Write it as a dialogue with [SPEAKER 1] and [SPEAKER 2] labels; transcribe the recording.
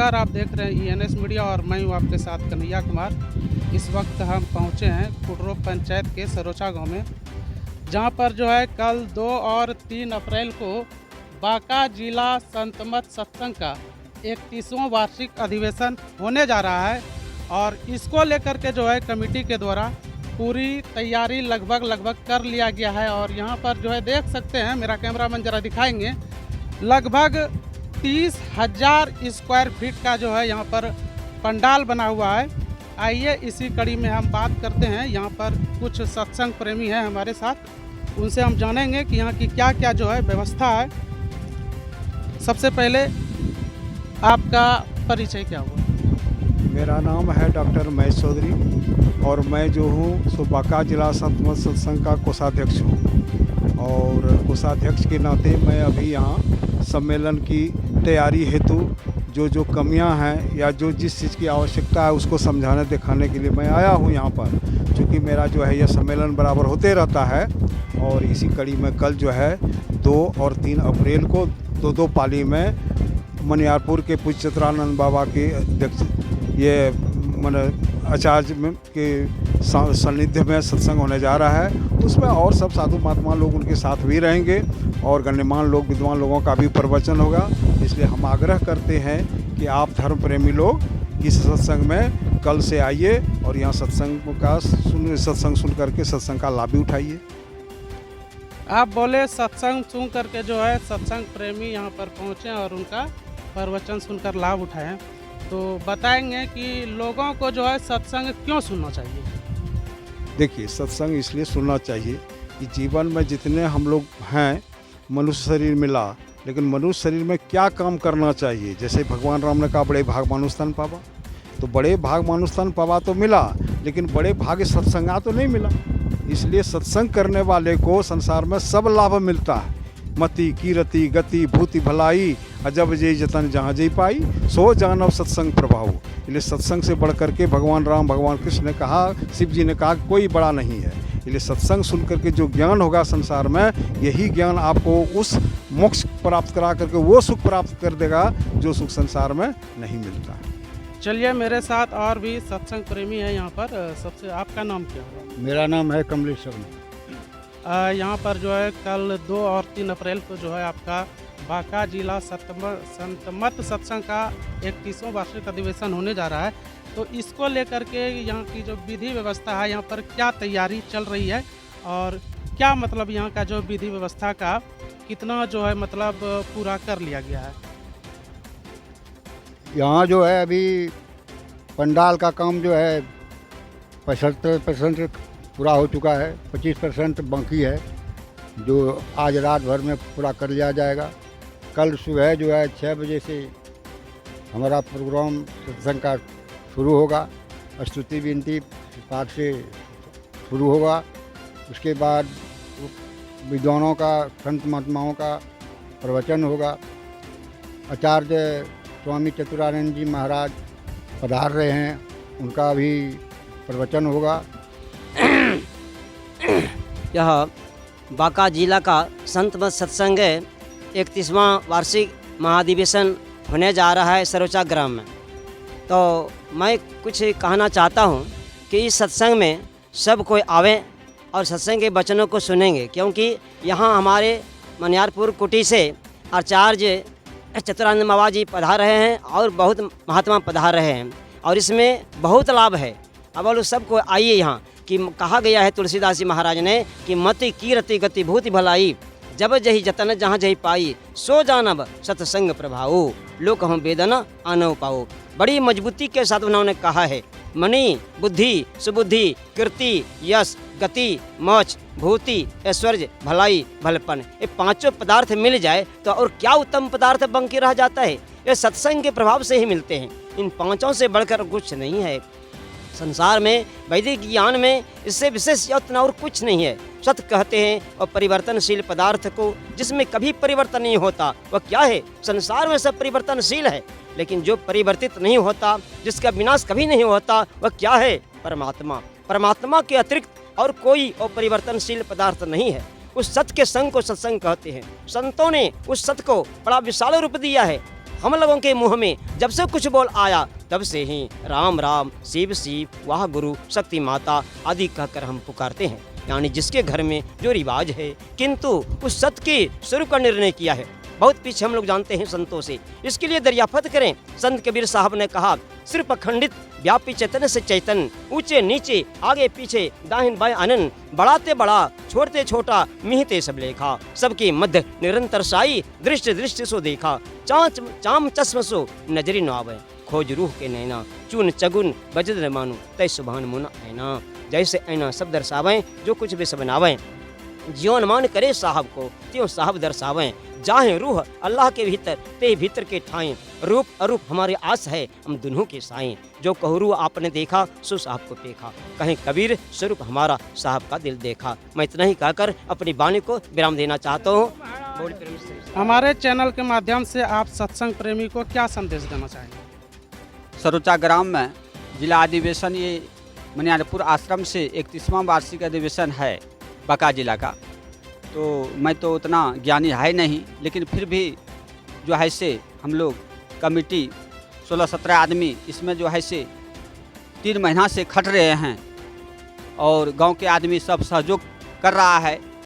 [SPEAKER 1] नमस्कार, आप देख रहे हैं ईएनएस मीडिया और मैं हूं आपके साथ कन्हैया कुमार। इस वक्त हम पहुंचे हैं कुटरो पंचायत के सरोचा गांव में, जहां पर जो है कल 2 और 3 अप्रैल को बांका जिला संत मत सत्संग का 31वां वार्षिक अधिवेशन होने जा रहा है और इसको लेकर के जो है कमेटी के द्वारा पूरी तैयारी लगभग कर लिया गया है। और यहाँ पर जो है देख सकते हैं, मेरा कैमरामैन जरा दिखाएंगे, लगभग 30,000 स्क्वायर फीट का जो है यहाँ पर पंडाल बना हुआ है। आइए इसी कड़ी में हम बात करते हैं। यहाँ पर कुछ सत्संग प्रेमी हैं हमारे साथ, उनसे हम जानेंगे कि यहाँ की क्या क्या जो है व्यवस्था है। सबसे पहले आपका परिचय क्या हुआ?
[SPEAKER 2] मेरा नाम है डॉक्टर महेश चौधरी और मैं जो हूँ सो बांका जिला संत मत सत्संग का कोषाध्यक्ष हूँ। और कोषाध्यक्ष के नाते मैं अभी यहाँ सम्मेलन की तैयारी हेतु जो कमियां हैं या जो जिस चीज़ की आवश्यकता है उसको समझाने दिखाने के लिए मैं आया हूं यहाँ पर। क्योंकि मेरा जो है यह सम्मेलन बराबर होते रहता है और इसी कड़ी में कल जो है 2 और 3 अप्रैल को दो पाली में मनियारपुर के पूज्य चित्रानंद बाबा के अध्यक्ष ये आचार्य के सानिध्य में सत्संग होने जा रहा है। उसमें और सब साधु महात्मा लोग उनके साथ भी रहेंगे और गण्यमान्य लोग, विद्वान लोगों का भी प्रवचन होगा। इसलिए हम आग्रह करते हैं कि आप धर्म प्रेमी लोग इस सत्संग में कल से आइए और यहाँ सत्संग सुन करके सत्संग का लाभ भी उठाइए।
[SPEAKER 1] आप बोले सत्संग सुन करके जो है सत्संग प्रेमी यहाँ पर पहुँचे और उनका प्रवचन सुनकर लाभ उठाएं, तो बताएंगे कि लोगों को जो है सत्संग क्यों सुनना चाहिए?
[SPEAKER 2] देखिए, सत्संग इसलिए सुनना चाहिए कि जीवन में जितने हम लोग हैं, मनुष्य शरीर मिला, लेकिन मनुष्य शरीर में क्या काम करना चाहिए। जैसे भगवान राम ने कहा बड़े भाग मानुष तन पावा, तो बड़े भाग मानुष तन पावा तो मिला, लेकिन बड़े भाग सत्संगा तो नहीं मिला। इसलिए सत्संग करने वाले को संसार में सब लाभ मिलता है। मति कीरति गति भूति भलाई, अजब जय जतन जहाँ जय पाई, सो जानव सत्संग प्रभाव। इसलिए सत्संग से बढ़ करके भगवान राम, भगवान कृष्ण ने कहा, शिव जी ने कहा कोई बड़ा नहीं है। इसलिए सत्संग सुन करके जो ज्ञान होगा संसार में, यही ज्ञान आपको उस मोक्ष प्राप्त करा करके वो सुख प्राप्त कर देगा जो सुख संसार में नहीं मिलता।
[SPEAKER 1] चलिए, मेरे साथ और भी सत्संग प्रेमी है यहाँ पर। सबसे आपका नाम क्या हुआ?
[SPEAKER 3] मेरा नाम है कमलेश शर्मा।
[SPEAKER 1] यहाँ पर जो है कल 2 और 3 अप्रैल को जो है आपका बांका जिला संत मत सत्संग का 31वां वार्षिक अधिवेशन होने जा रहा है, तो इसको लेकर के यहाँ की जो विधि व्यवस्था है, यहाँ पर क्या तैयारी चल रही है और क्या मतलब यहाँ का जो विधि व्यवस्था का कितना जो है मतलब पूरा कर लिया गया है?
[SPEAKER 3] यहाँ जो है अभी पंडाल का काम जो है 75% पूरा हो चुका है, 25% बाकी है, जो आज रात भर में पूरा कर लिया जाएगा। कल सुबह जो है 6 बजे से हमारा प्रोग्राम सत्संग का शुरू होगा। स्तुति विनती पाठ से शुरू होगा। उसके बाद विद्वानों का, संत महात्माओं का प्रवचन होगा। आचार्य स्वामी चतुरानंद जी महाराज पधार रहे हैं, उनका भी प्रवचन होगा।
[SPEAKER 4] यह बांका जिला का संत मत सत्संग 31वां वार्षिक महाधिवेशन होने जा रहा है सरोचा ग्राम में। तो मैं कुछ कहना चाहता हूँ कि इस सत्संग में सब कोई आवे और सत्संग के वचनों को सुनेंगे, क्योंकि यहाँ हमारे मनियारपुर कुटी से आचार्य चतुरानंद बाबा जी पधार रहे हैं और बहुत महात्मा पधार रहे हैं और इसमें बहुत लाभ है। अब बोलो सबको आइए यहाँ, कि कहा गया है तुलसीदास जी महाराज ने कि मति कीरति गति भूति भलाई, जब जही जतन जहाँ जही पाई, सो जानब सत्संग प्रभाव, लोक हम वेदना आनव पाओ। बड़ी मजबूती के साथ उन्होंने कहा है, मणि बुद्धि सुबुद्धि कीर्ति यश गति मोक्ष भूति ऐश्वर्य भलाई भलपन, ये 5 पदार्थ मिल जाए तो और क्या उत्तम पदार्थ बाकी रह जाता है। ये सत्संग के प्रभाव से ही मिलते हैं, इन 5 से बढ़कर कुछ नहीं है संसार में। वैदिक ज्ञान में इससे विशेष यत्न और कुछ नहीं है। सत्य कहते हैं और परिवर्तनशील पदार्थ को जिसमें कभी परिवर्तन नहीं होता वह क्या है? संसार में सब परिवर्तनशील है, लेकिन जो परिवर्तित नहीं होता, जिसका विनाश कभी नहीं होता, वह क्या है? परमात्मा। परमात्मा के अतिरिक्त और कोई अपरिवर्तनशील पदार्थ नहीं है। उस सत्य के संग को सत्संग कहते हैं। संतों ने उस सत्य को बड़ा विशाल रूप दिया है। हम लोगों के मुंह में जब से कुछ बोल आया तब से ही राम राम, शिव शिव, वाह गुरु, शक्ति माता आदि कहकर हम पुकारते हैं। यानी जिसके घर में जो रिवाज है, किंतु उस सत्य के स्वरूप का निर्णय किया है। बहुत पीछे हम लोग जानते हैं संतों से, इसके लिए दरियाफत करें। संत कबीर साहब ने कहा, सिर्फ अखंडित व्यापी चैतन्य से चैतन्य, ऊंचे नीचे, आगे पीछे, दाहिन बाएं अनंत, बढ़ाते बड़ा, छोड़ते छोटा, मिहते सब लेखा, सबके मध्य निरंतर साई, दृष्टि दृष्टि सो देखा, चाम चश्म सो नजरी न आवे, खोज रूह के नैना, चून चगुन बजद न मानो, तय सुभान मुन ऐना। जैसे ऐना सब दर्शावें, जो कुछ भी सब बनावें, जीवन मान करे साहब को, त्यों साहब दर्शावें। जाहे रूह अल्लाह के भीतर, ते भीतर के ठाएं, रूप अरूप हमारे आस है, हम दोनों के साएं। जो कहरू आपने देखा, सो साहब को देखा, कहीं कबीर स्वरूप हमारा साहब का दिल देखा। मैं इतना ही कहकर अपनी वाणी को विराम देना चाहता हूँ।
[SPEAKER 1] हमारे चैनल के माध्यम से आप सत्संग प्रेमी को क्या संदेश देना चाहेंगे?
[SPEAKER 5] सरोचा ग्राम में जिला अधिवेशन, ये मनियारपुर आश्रम से 31वां वार्षिक अधिवेशन है बांका जिला का। तो मैं तो उतना ज्ञानी है नहीं, लेकिन फिर भी जो है से हम लोग कमेटी 16-17 आदमी इसमें जो है से 3 महीना से खट रहे हैं और गांव के आदमी सब सहयोग कर रहा है।